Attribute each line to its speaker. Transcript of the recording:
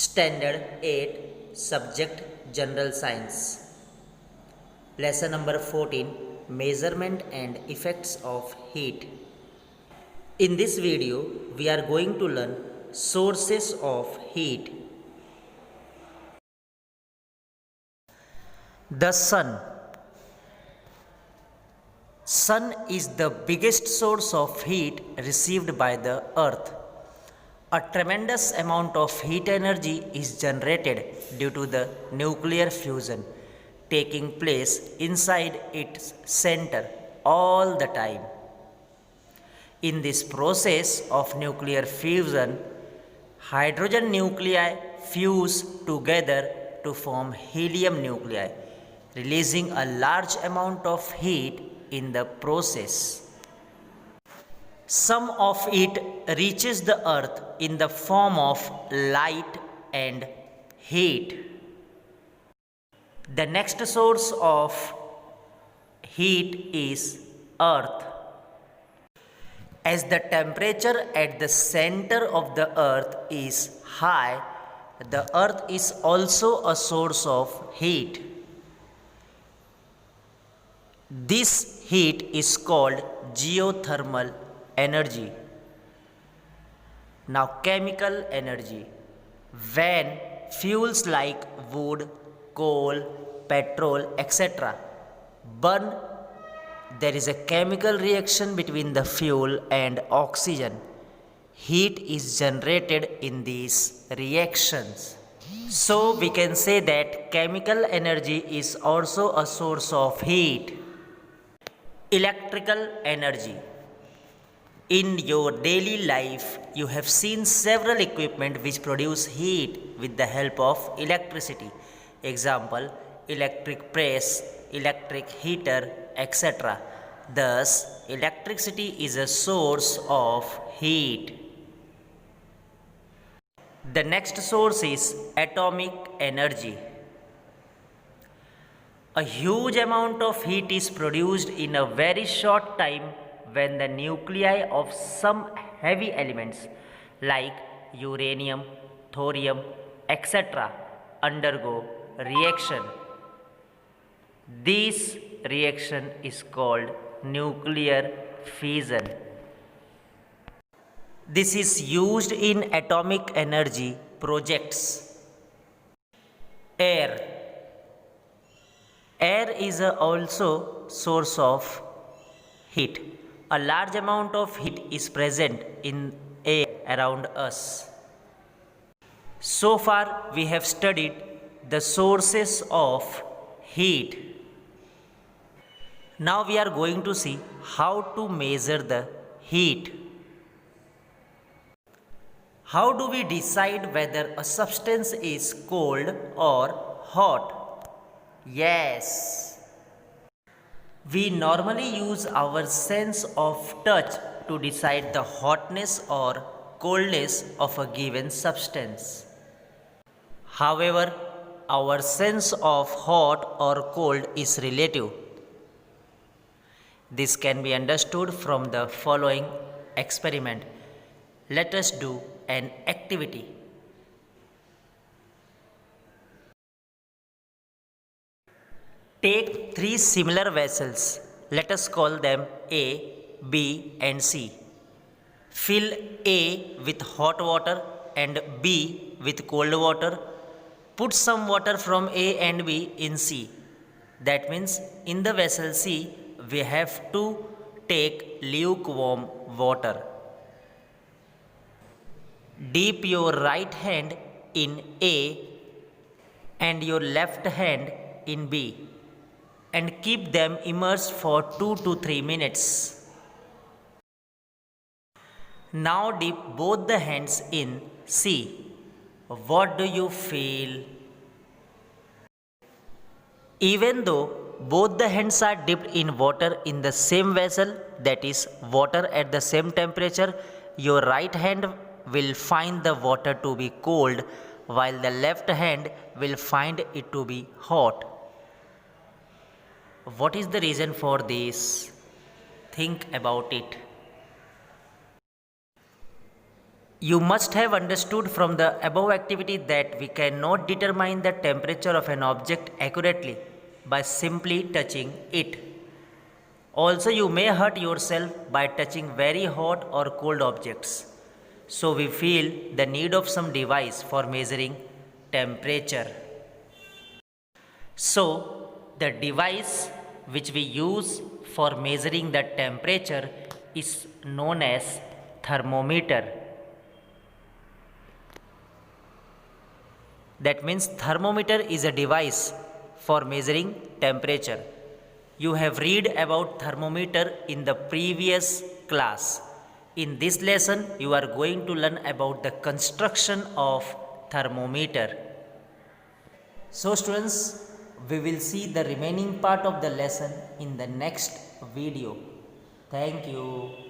Speaker 1: Standard 8 Subject General Science. Lesson number 14 Measurement and Effects of Heat. In this video, we are going to learn sources of heat. The Sun. Sun is the biggest source of heat received by the Earth. A tremendous amount of heat energy is generated due to the nuclear fusion taking place inside its center all the time. In this process of nuclear fusion, hydrogen nuclei fuse together to form helium nuclei, releasing a large amount of heat in the process. Some of it reaches the earth in the form of light and heat. The next source of heat is earth. As the temperature at the center of the earth is high, the earth is also a source of heat. This heat is called geothermal energy. Now, chemical energy. When fuels like wood, coal, petrol, etc. burn, there is a chemical reaction between the fuel and oxygen. Heat is generated in these reactions. So, we can say that chemical energy is also a source of heat. Electrical energy. In your daily life, you have seen several equipment which produce heat with the help of electricity. Example, electric press, electric heater, etc. Thus, electricity is a source of heat. The next source is atomic energy. A huge amount of heat is produced in a very short time when the nuclei of some heavy elements like uranium, thorium, etc. undergo reaction. This reaction is called nuclear fission. This is used in atomic energy projects. Air. Air is also source of heat. A large amount of heat is present in air around us. So far, we have studied the sources of heat. Now we are going to see how to measure the heat. How do we decide whether a substance is cold or hot? Yes. We normally use our sense of touch to decide the hotness or coldness of a given substance. However, our sense of hot or cold is relative. This can be understood from the following experiment. Let us do an activity. Take three similar vessels. Let us call them A, B and C. Fill A with hot water and B with cold water. Put some water from A and B in C. That means in the vessel C, we have to take lukewarm water. Dip your right hand in A and your left hand in B and keep them immersed for 2 to 3 minutes. Now dip both the hands in C. What do you feel? Even though both the hands are dipped in water in the same vessel, that is water at the same temperature, your right hand will find the water to be cold while the left hand will find it to be hot. What is the reason for this? Think about it. You must have understood from the above activity that we cannot determine the temperature of an object accurately by simply touching it. Also, you may hurt yourself by touching very hot or cold objects. So, we feel the need of some device for measuring temperature. So, the device which we use for measuring the temperature is known as thermometer. That means thermometer is a device for measuring temperature. You have read about thermometer in the previous class. In this lesson, you are going to learn about the construction of thermometer. So students, we will see the remaining part of the lesson in the next video. Thank you.